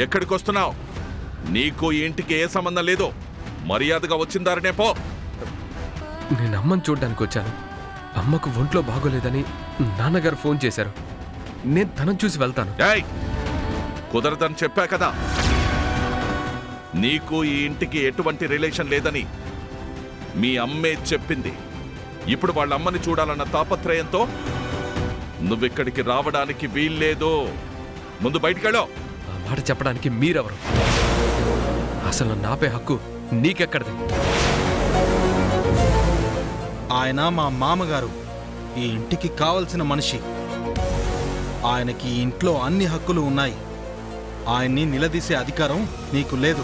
ఎక్కడికొస్తున్నావు? నీకు ఈ ఇంటికి ఏ సంబంధం లేదు. మర్యాదగా వచ్చిందారనే పో. నేను అమ్మని చూడ్డానికి వచ్చాను. అమ్మకు ఒంట్లో బాగోలేదని నాన్నగారు ఫోన్ చేశారు. నేను తనను చూసి వెళ్తాను. కుదరదని చెప్పా కదా. నీకు ఈ ఇంటికి ఎటువంటి రిలేషన్ లేదని మీ అమ్మే చెప్పింది. ఇప్పుడు వాళ్ళ అమ్మని చూడాలన్న తాపత్రయంతో నువ్విక్కడికి రావడానికి వీల్లేదు. ముందు బయటికెళ్ళో. ఆ మాట చెప్పడానికి మీరెవరు? అసలు నాపే హక్కు నీకెక్కడిది? ఆయన మా మామగారు, ఈ ఇంటికి కావలసిన మనిషి. ఆయనకి ఈ ఇంట్లో అన్ని హక్కులు ఉన్నాయి. ఆయన్ని నిలదీసే అధికారం నీకు లేదు.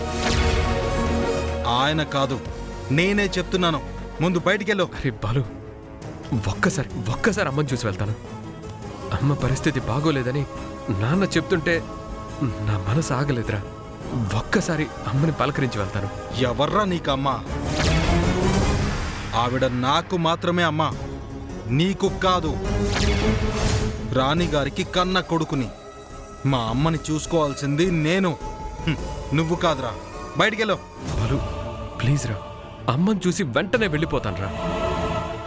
ఆయన కాదు, నేనే చెప్తున్నాను. ముందు బయటికెళ్ళు. అరే బాలు, ఒక్కసారి అమ్మని చూసి వెళ్తాను. అమ్మ పరిస్థితి బాగోలేదని నాన్న చెప్తుంటే నా మనసు ఆగలేదురా. ఒక్కసారి అమ్మని పలకరించి వెళ్తాను. ఎవర్రా నీకమ్మా? ఆవిడ నాకు మాత్రమే అమ్మా, నీకు కాదు. రాణిగారికి కన్న కొడుకుని. మా అమ్మని చూసుకోవాల్సింది నేను, నువ్వు కాదురా. బయటికెళ్ళు. బాలు ప్లీజ్ రా, అమ్మని చూసి వెంటనే వెళ్ళిపోతాను రా.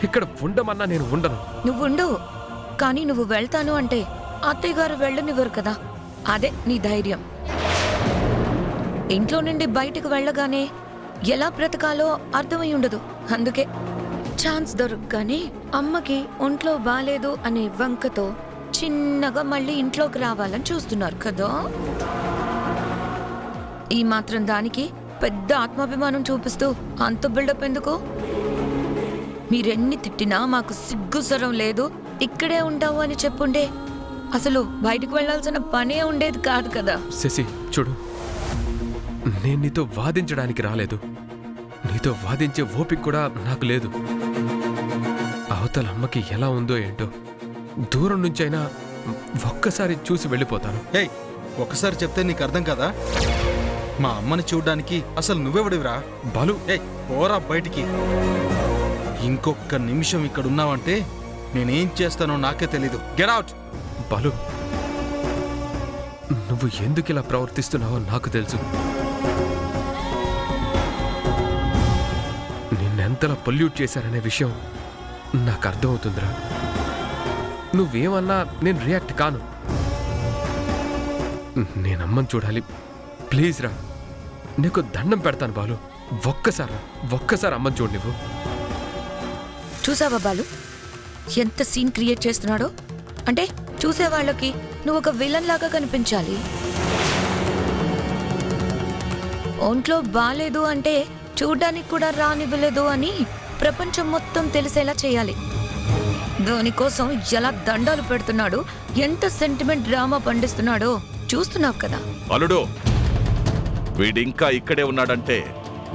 ఇక్కడ ఉండమన్నా నేను ఉండను. నువ్వుండు, కానీ నువ్వు వెళ్తాను అంటే అత్తయ్య గారు వెళ్ళనివ్వరు కదా. అదే నీ ధైర్యం. ఇంట్లో నుండి బయటకు వెళ్ళగానే ఎలా బ్రతకాలో అర్థమై ఉండదు. అందుకే ఛాన్స్ దొరకగానే అమ్మకి ఒంట్లో బాలేదు అనే వంకతో చిన్నగా మళ్ళీ ఇంట్లోకి రావాలని చూస్తున్నారు కదా. ఈ మాత్రం దానికి పెద్ద ఆత్మాభిమానం చూపిస్తూ అంత బిల్డప్ ఎందుకు? మీరెన్ని తిట్టినా మాకు సిగ్గు సరం లేదు, ఇక్కడే ఉంటావు అని చెప్పుండే అసలు బయటకు వెళ్లాల్సిన పనే ఉండేది కాదు కదా. శశి చూడు, నేను నీతో వాదించడానికి రాలేదు. నీతో వాదించే ఓపిక కూడా నాకు లేదు. అవతల అమ్మకి ఎలా ఉందో ఏంటో దూరం నుంచైనా ఒక్కసారి చూసి వెళ్ళిపోతాను. ఏయ్, ఒక్కసారి చెప్తే నీకు అర్థం కదా? మా అమ్మని చూడ్డానికి అసలు నువ్వెవడివిరా? బాలు ఏయ్, పోరా బయటికి. ఇంకొక నిమిషం ఇక్కడున్నావంటే నేనేం చేస్తానో నాకే తెలీదు. Get out. బాలు, నువ్వు ఎందుకు ఇలా ప్రవర్తిస్తున్నావో నాకు తెలుసు. నిన్నెంతలా పొల్యూట్ చేశారనే విషయం నాకు అర్థమవుతుందిరా. నువ్వేమన్నా నేను రియాక్ట్ కాను. నేనమ్మని చూడాలి, ప్లీజ్ రా. నీకు దండం పెడతాను బాలు. ఒక్కసారి అమ్మని చూడు. నువ్వు చూసావా బాలు ఎంత సీన్ క్రియేట్ చేస్తున్నాడో? అంటే చూసేవాళ్ళకి నువ్వు ఒక విలన్ లాగా కనిపించాలి. ఒంట్లో బాలేదు అంటే చూడ్డానికి కూడా రానివ్వలేదు అని ప్రపంచం మొత్తం తెలిసేలా చేయాలి. దానికోసం ఎలా దండాలు పెడుతున్నాడు, ఎంత సెంటిమెంట్ డ్రామా పండిస్తున్నాడో చూస్తున్నావు కదా. అల్లుడు, వీడింకా ఇక్కడే ఉన్నాడంటే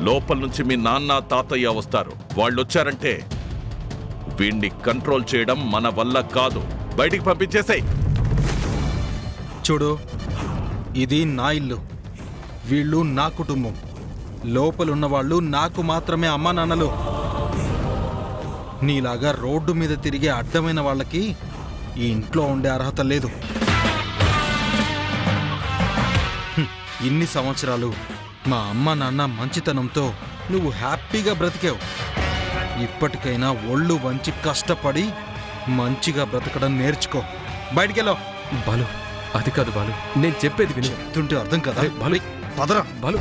లోపల నుంచి మీ నాన్న తాతయ్య వస్తారు. వాళ్ళొచ్చారంటే వీణ్ణి కంట్రోల్ చేయడం మన వల్ల కాదు. బయటికి పంపించేసాయి. చూడు, ఇది నా ఇల్లు, వీళ్ళు నా కుటుంబం. లోపలున్న వాళ్ళు నాకు మాత్రమే అమ్మా నాన్నలు. నీలాగా రోడ్డు మీద తిరిగే అడ్డమైన వాళ్ళకి ఈ ఇంట్లో ఉండే అర్హత లేదు. ఇన్ని సంవత్సరాలు మా అమ్మ నాన్న మంచితనంతో నువ్వు హ్యాపీగా బ్రతికావు. ఇప్పటికైనా ఒళ్ళు వంచి కష్టపడి మంచిగా బ్రతకడం నేర్చుకో. బయటికెళ్ళో. బాలు, అది కాదు బాలు, నేను చెప్పేది విను. చెప్తుంటే అర్థం కదా. బాలు, పదరా బాలు,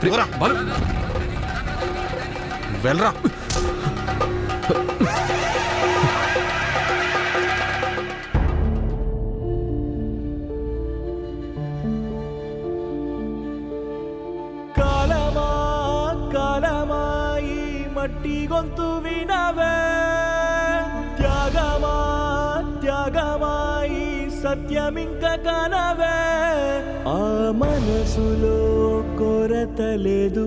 పదరా బాలు, వెళ్ళరా. మట్టి గొంతు వినవే, త్యాగమా ఈ సత్యమింక కనవే. ఆ మనసులో కొరత లేదు.